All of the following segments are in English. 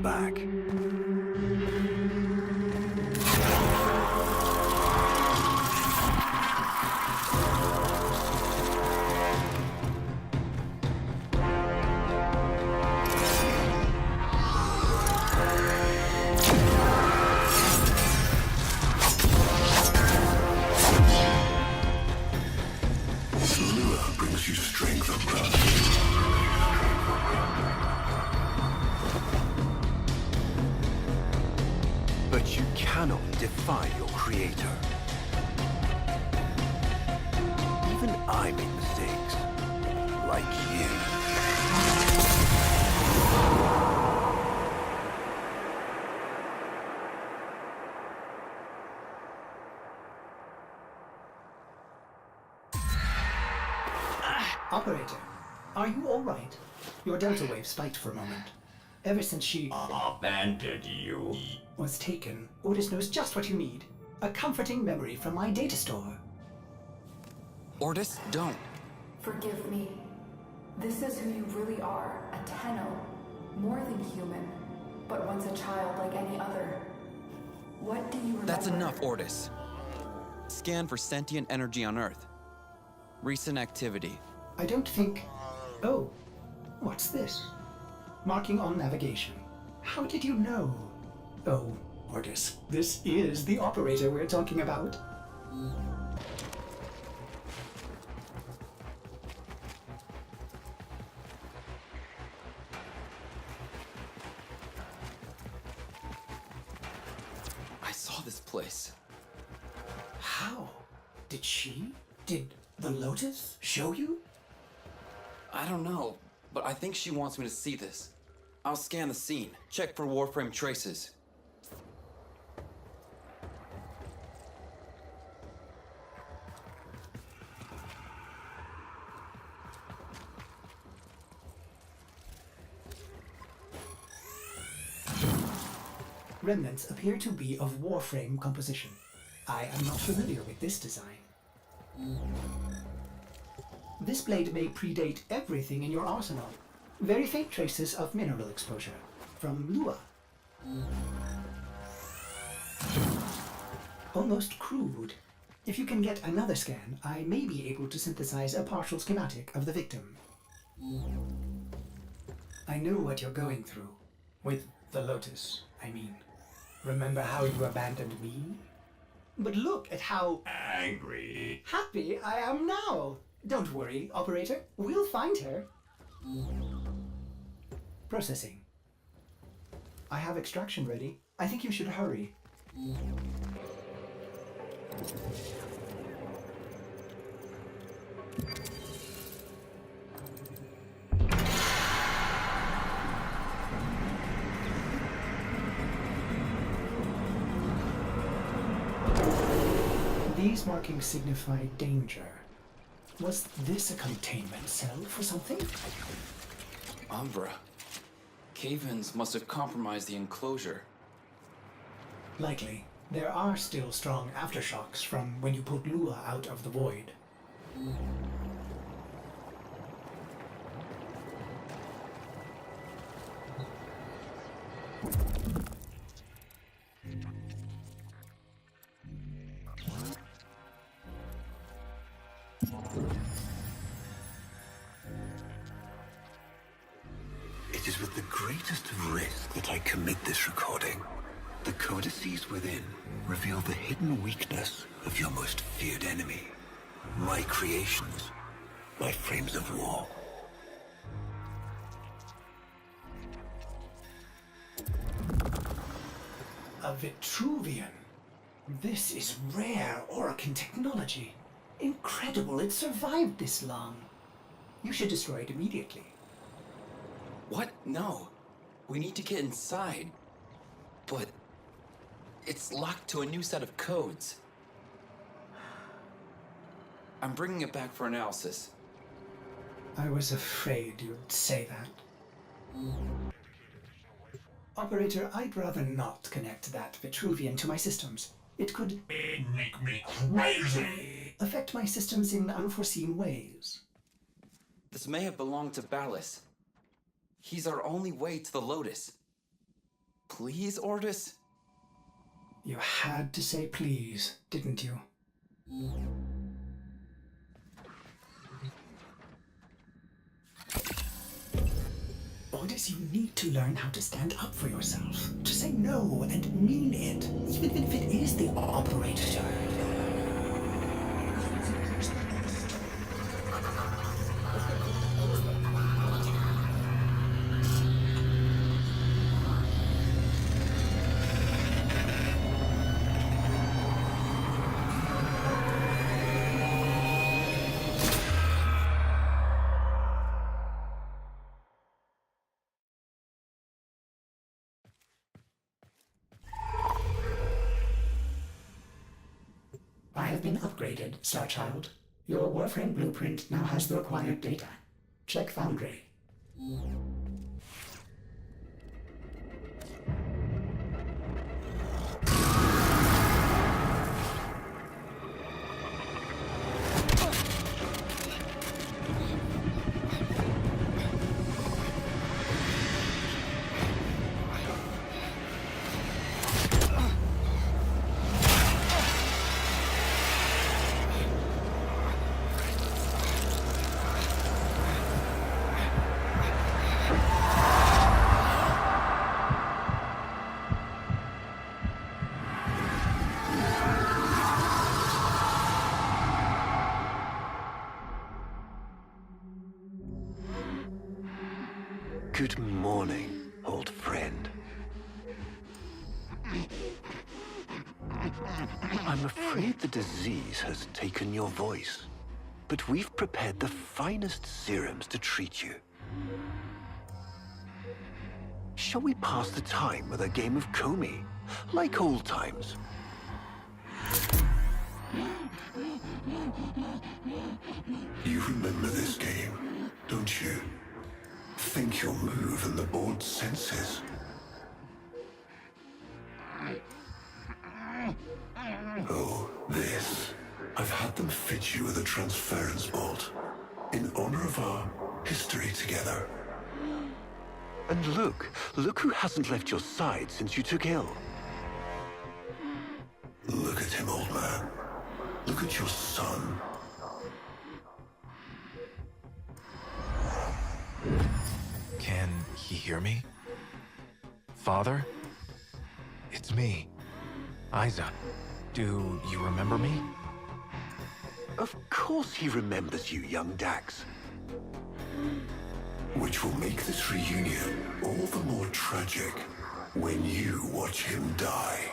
back. Brings you strength of blood. But you cannot defy your creator. Even I make mistakes. Like you. Operator, are you all right? Your delta wave spiked for a moment. Ever since she Abandoned you. was taken, Ordis knows just what you need. A comforting memory from my data store. Ordis, don't. Forgive me. This is who you really are, a Tenno. More than human, but once a child like any other. What do you remember? That's enough, Ordis. Scan for sentient energy on Earth. Recent activity. I don't think... Oh, what's this? Marking on navigation. How did you know? Oh, Ordis, this is the operator we're talking about. I saw this place. How? Did she? Did the Lotus show you? I don't know, but I think she wants me to see this. I'll scan the scene, check for Warframe traces. Remnants appear to be of Warframe composition. I am not familiar with this design. This blade may predate everything in your arsenal. Very faint traces of mineral exposure from Lua. Almost crude. If you can get another scan, I may be able to synthesize a partial schematic of the victim. I know what you're going through. With the Lotus, I mean. Remember how you abandoned me? But look at how Angry. happy I am now. Don't worry, operator. We'll find her. Processing. I have extraction ready. I think you should hurry. These markings signify danger. Was this a containment cell for something? Umbra. Cave-ins must have compromised the enclosure. Likely. There are still strong aftershocks from when you put Lua out of the void. It is with the greatest of risk that I commit this recording. The codices within reveal the hidden weakness of your most feared enemy. My creations. My frames of war. A Vitruvian. This is rare Orokin technology. Incredible it survived this long. You should destroy it immediately. What? No. We need to get inside. But it's locked to a new set of codes. I'm bringing it back for analysis. I was afraid you'd say that. Operator, I'd rather not connect that Vitruvian to my systems. It could It make me crazy. affect my systems in unforeseen ways. This may have belonged to Ballas. He's our only way to the Lotus. Please, Ordis? You had to say please, didn't you? Ordis, you need to learn how to stand up for yourself. To say no and mean it, even if it is the operator. I have been upgraded, Starchild. Your Warframe blueprint now has the required data. Check Foundry. Good morning, old friend. I'm afraid the disease has taken your voice, but we've prepared the finest serums to treat you. Shall we pass the time with a game of Comey, like old times? You remember this game, don't you? Think you'll move in the board's senses. Oh, this. I've had them fit you with a transference bolt in honor of our history together. And look who hasn't left your side since you took ill. Look at him, old man. Look at your son. Can he hear me? Father? It's me, Isa. Do you remember me? Of course he remembers you, young Dax. Which will make this reunion all the more tragic when you watch him die.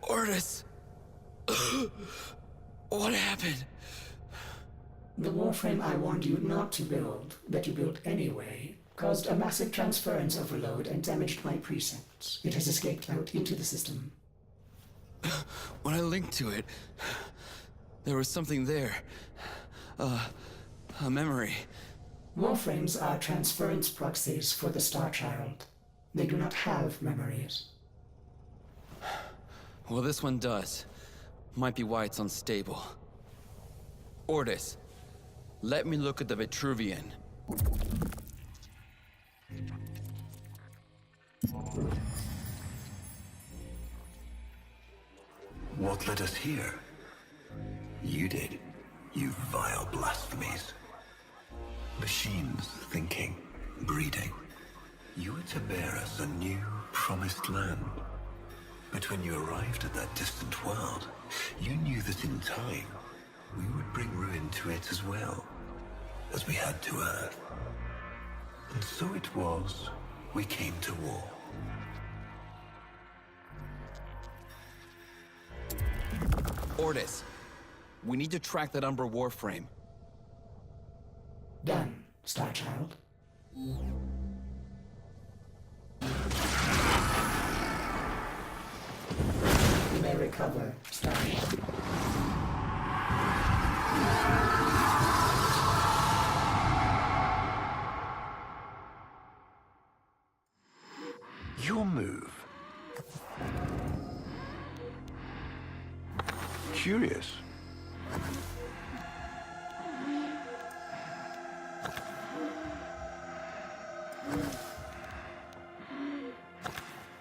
Ordis! What happened? The Warframe I warned you not to build, that you built anyway, caused a massive transference overload and damaged my precepts. It has escaped out into the system. When I linked to it, there was something there. A memory. Warframes are transference proxies for the Starchild. They do not have memories. Well, this one does. Might be why it's unstable. Ordis, let me look at the Vitruvian. What led us here? You did, you vile blasphemies. Machines thinking, breeding. You were to bear us a new, promised land. But when you arrived at that distant world, you knew that in time, we would bring ruin to it as well, as we had to Earth. And so it was, we came to war. Ordis, we need to track that Umbra Warframe. Done, Starchild. You may recover, Starchild. Your move. Curious.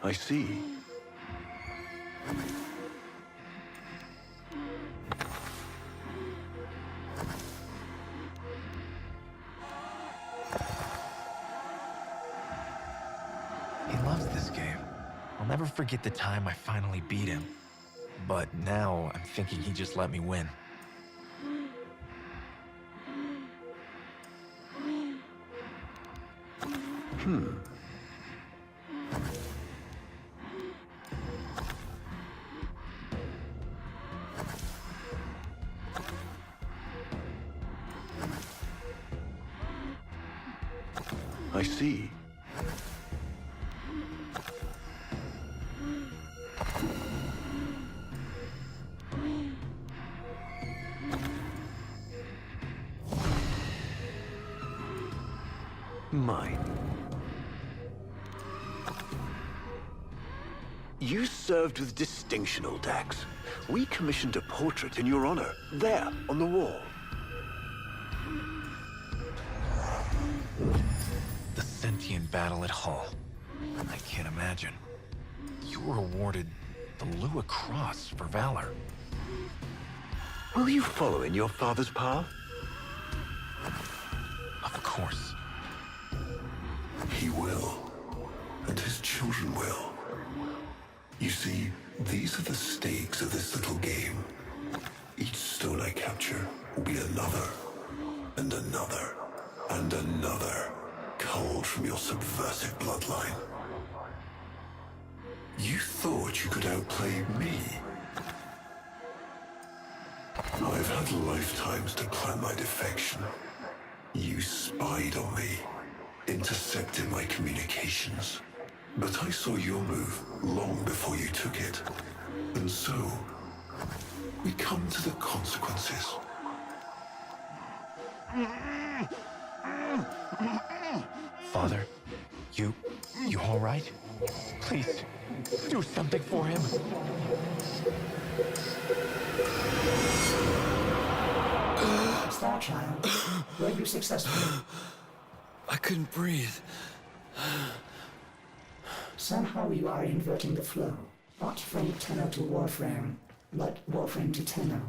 I see. He loves this game. I'll never forget the time I finally beat him. But now I'm thinking he just let me win. I see. Mine. You served with distinction, old Dax. We commissioned a portrait in your honor, there, on the wall. The sentient battle at Hull. I can't imagine. You were awarded the Lua Cross for valor. Will you follow in your father's path? Of course. He will, and his children will. You see, these are the stakes of this little game. Each stone I capture will be another, and another, and another, culled from your subversive bloodline. You thought you could outplay me? I've had lifetimes to plan my defection. You spied on me, intercepted my communications. But I saw your move long before you took it. And so, we come to the consequences. Father, you all right? Please, do something for him. Starchild, were you successful? I couldn't breathe. Somehow you are inverting the flow. Not from Tenno to Warframe, but Warframe to Tenno.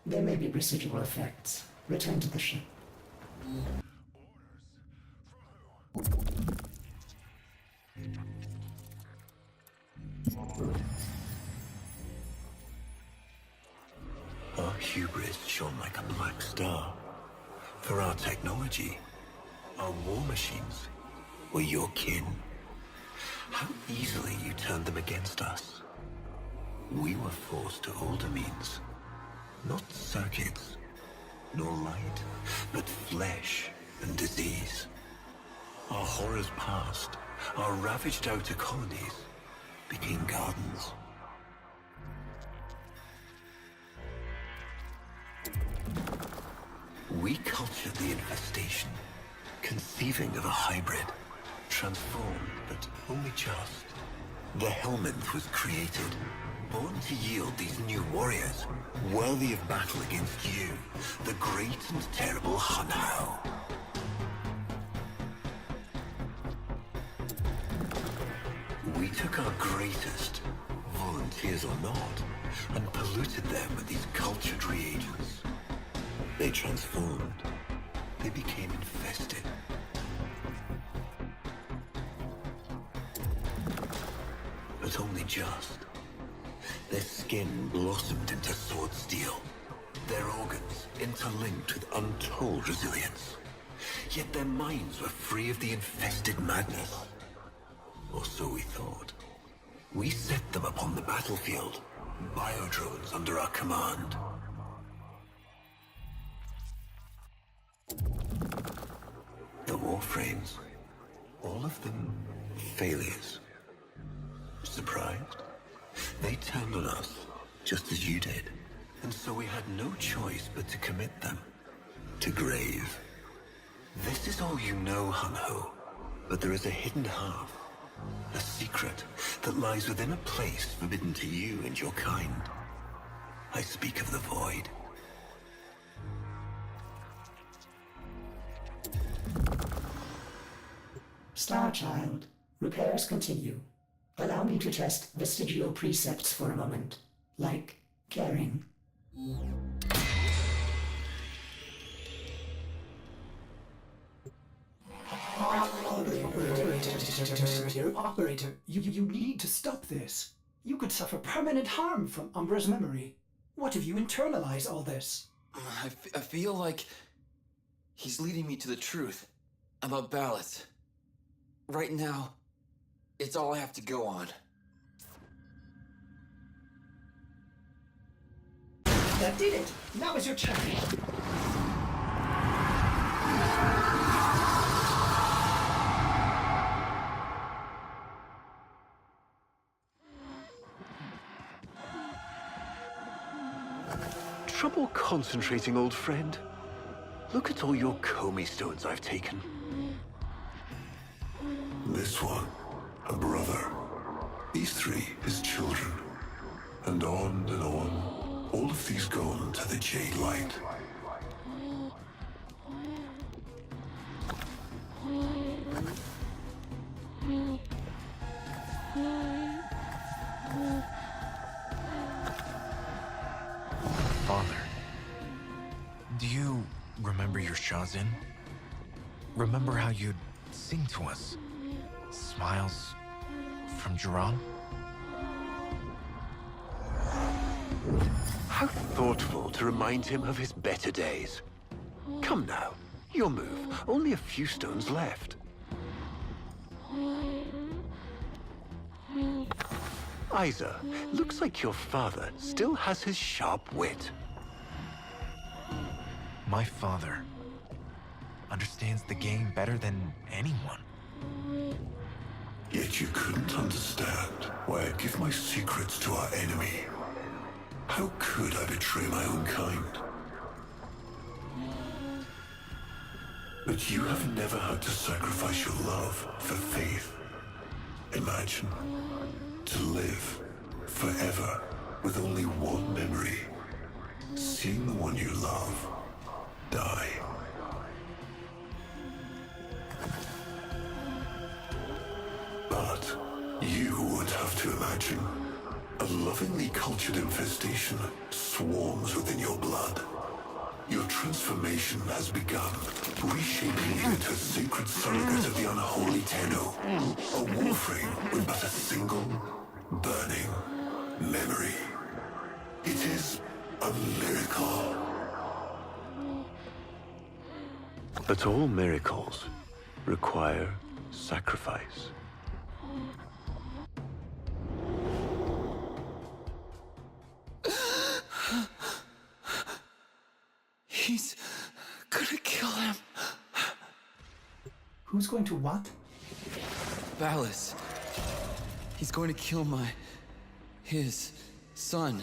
There may be residual effects. Return to the ship. Our hubris shone like a black star. For our technology, our war machines were your kin. How easily you turned them against us. We were forced to older means. Not circuits, nor light, but flesh and disease. Our horrors passed. Our ravaged outer colonies became gardens. We cultured the infestation, conceiving of a hybrid, transformed, but only just. The Helminth was created, born to yield these new warriors, worthy of battle against you, the great and terrible Hunhow. We took our greatest, volunteers or not, and polluted them with these cultured reagents. They transformed. They became infested. But only just. Their skin blossomed into sword steel. Their organs interlinked with untold resilience. Yet their minds were free of the infested madness. Or so we thought. We set them upon the battlefield, biodrones under our command. The Warframes, all of them failures. Surprised? They turned on us, just as you did. And so we had no choice but to commit them to grave. This is all you know, Hunho, but there is a hidden half, a secret that lies within a place forbidden to you and your kind. I speak of the Void. Starchild, repairs continue. Allow me to test vestigial precepts for a moment, like caring. Operator, you need to stop this. You could suffer permanent harm from Umbra's memory. What if you internalize all this? I feel like he's leading me to the truth about Ballas. Right now, it's all I have to go on. That did it! Now is your chance! Trouble concentrating, old friend? Look at all your Comey stones I've taken. This one, a brother. These three, his children. And on and on. All of these gone to the Jade Light. Father, do you remember your Shazin? Remember how you'd sing to us? Smiles from Jiran? How thoughtful to remind him of his better days. Come now, your move. Only a few stones left. Isa, looks like your father still has his sharp wit. My father understands the game better than anyone. Yet you couldn't understand why I give my secrets to our enemy. How could I betray my own kind? But you have never had to sacrifice your love for faith. Imagine to live forever with only one memory. Seeing the one you love die. But you would have to imagine a lovingly cultured infestation swarms within your blood. Your transformation has begun, reshaping you into a sacred surrogate of the unholy Tenno. A Warframe with but a single, burning memory. It is a miracle. But all miracles require sacrifice. He's gonna kill him. Who's going to what? Ballas. He's going to kill his son,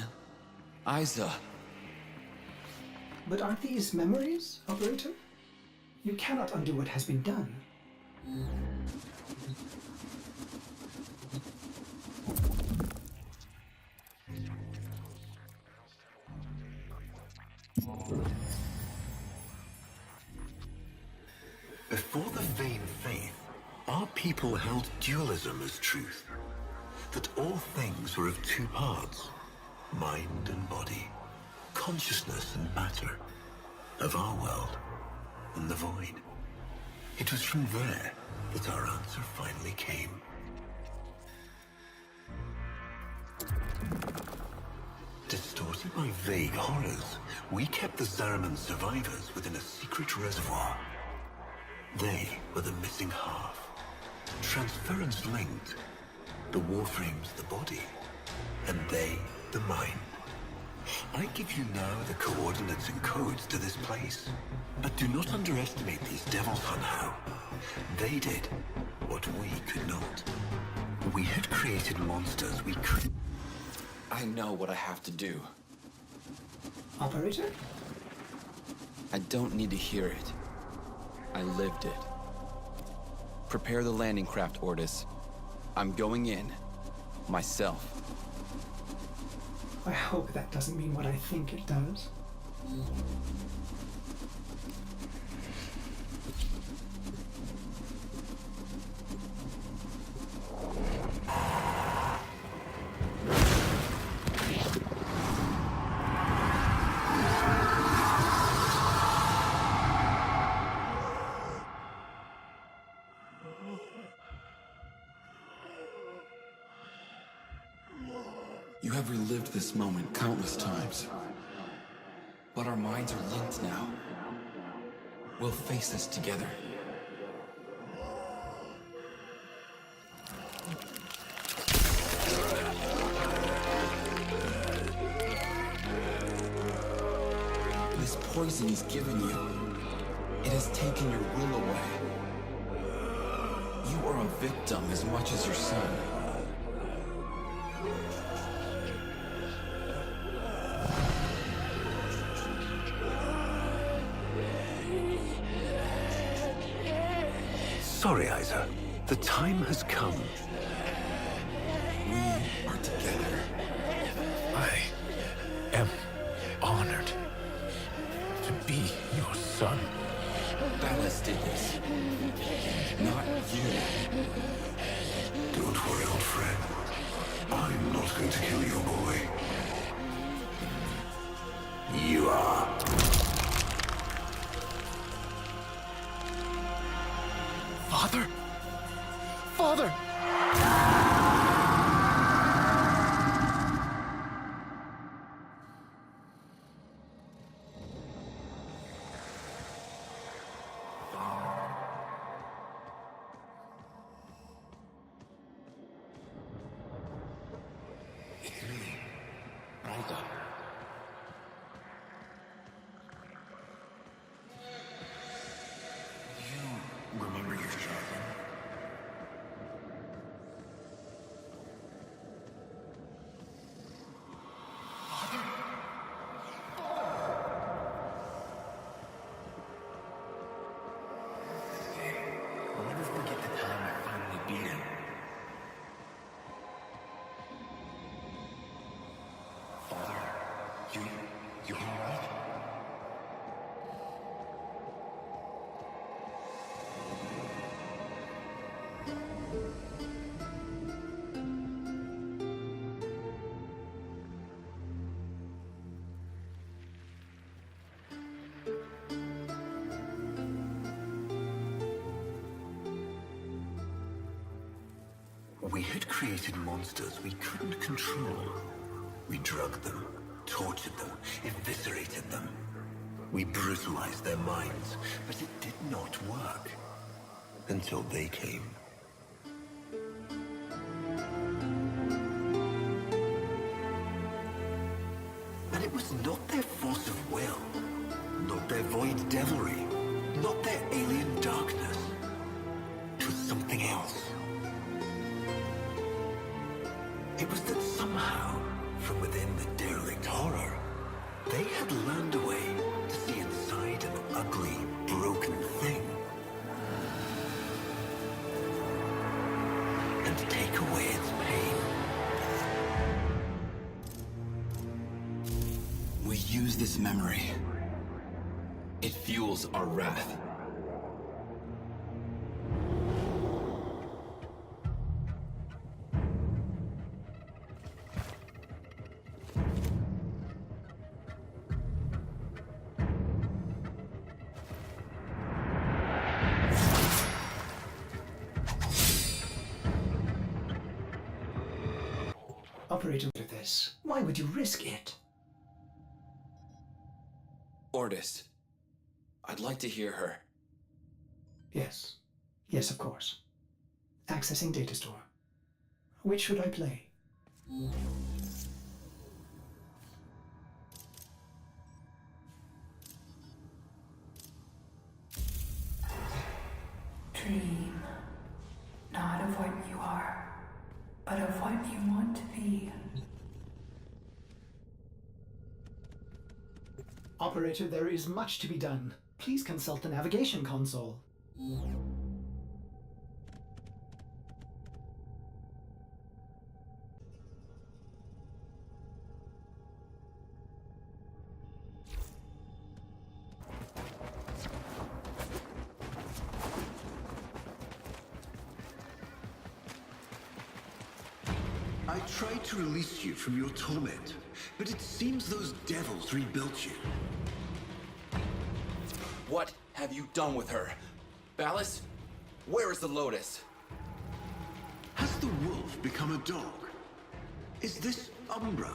Isa. But aren't these memories, Operator? You cannot undo what has been done. Before the vain faith, our people held dualism as truth. That all things were of two parts, mind and body, consciousness and matter, of our world and the void. It was from there that our answer finally came. Distorted by vague horrors, we kept the Zariman survivors within a secret reservoir. They were the missing half. Transference linked. The Warframe's the body, and they the mind. I give you now the coordinates and codes to this place, but do not underestimate these devils somehow. They did what we could not. We had created monsters we couldn't. I know what I have to do. Operator? I don't need to hear it. I lived it. Prepare the landing craft, Ordis. I'm going in. Myself. I hope that doesn't mean what I think it does. You have relived this moment countless times. But our minds are linked now. We'll face this together. This poison he's given you, it has taken your will away. You are a victim as much as your son. Sorry, Isa. The time has come. We are together. I am honored to be your son. Ballas did this. Not you. Don't worry, old friend. I'm not going to kill your boy. You are. Father? Father! It's me, Ryder. You remember your childhood? I'll never forget the time I finally beat him. Father, you alright? We had created monsters we couldn't control. We drugged them, tortured them, eviscerated them. We brutalized their minds, but it did not work. Until they came. And it was not their force of will, not their void devilry, not their alien darkness. It was something else. It was that somehow, from within the derelict horror, they had learned a way to see inside an ugly, broken thing. And take away its pain. We use this memory. It fuels our wrath. Operator, with this, why would you risk it? Ordis, I'd like to hear her. Yes. Yes, of course. Accessing data store. Which should I play? Dream, not of what you are, but of what you want to be. Operator, there is much to be done. Please consult the navigation console. I tried to release you from your torment, but it seems those devils rebuilt you. What have you done with her? Ballas, where is the Lotus? Has the wolf become a dog? Is this Umbra?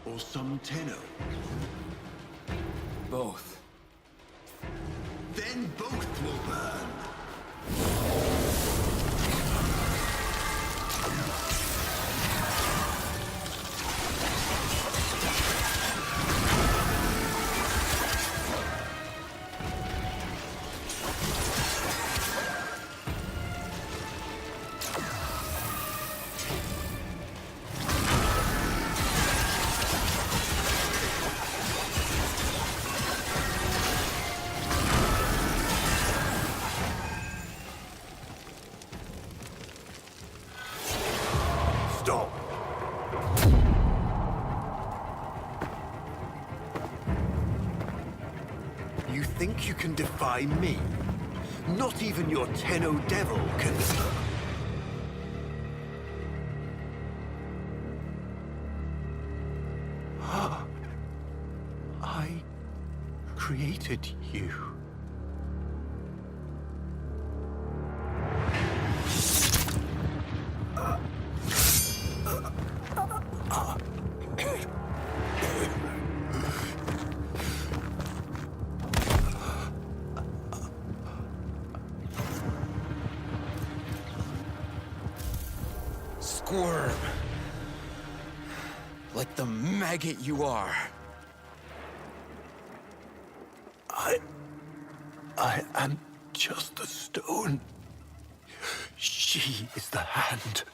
Or some Tenno? Both. Then both will burn. Stop! You think you can defy me? Not even your Tenno Devil can... I created you. Squirm. Like the maggot you are. I am just the stone. She is the hand.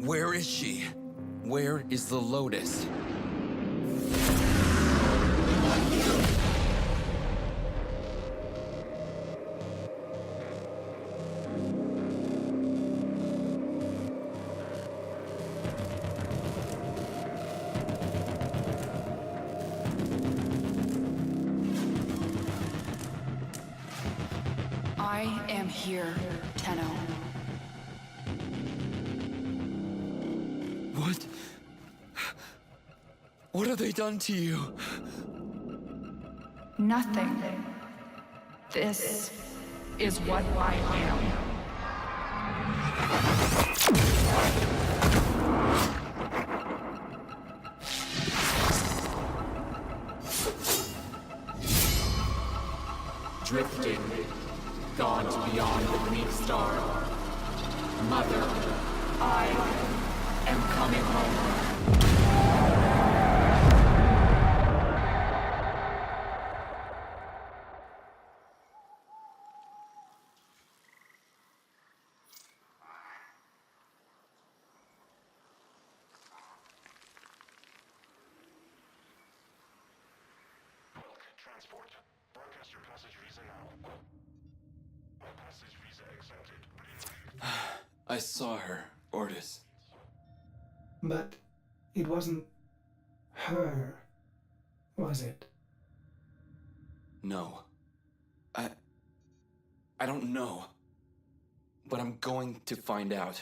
Where is she? Where is the Lotus? I am here, Tenno. What? What have they done to you? Nothing. This is what I am. Drifting, gone to beyond the Greek star. Mother, I am coming home. Transport. Broadcast your passage visa now. Passage visa accepted. I saw her, Ordis. But it wasn't her, was it? No. I don't know. But I'm going to find out.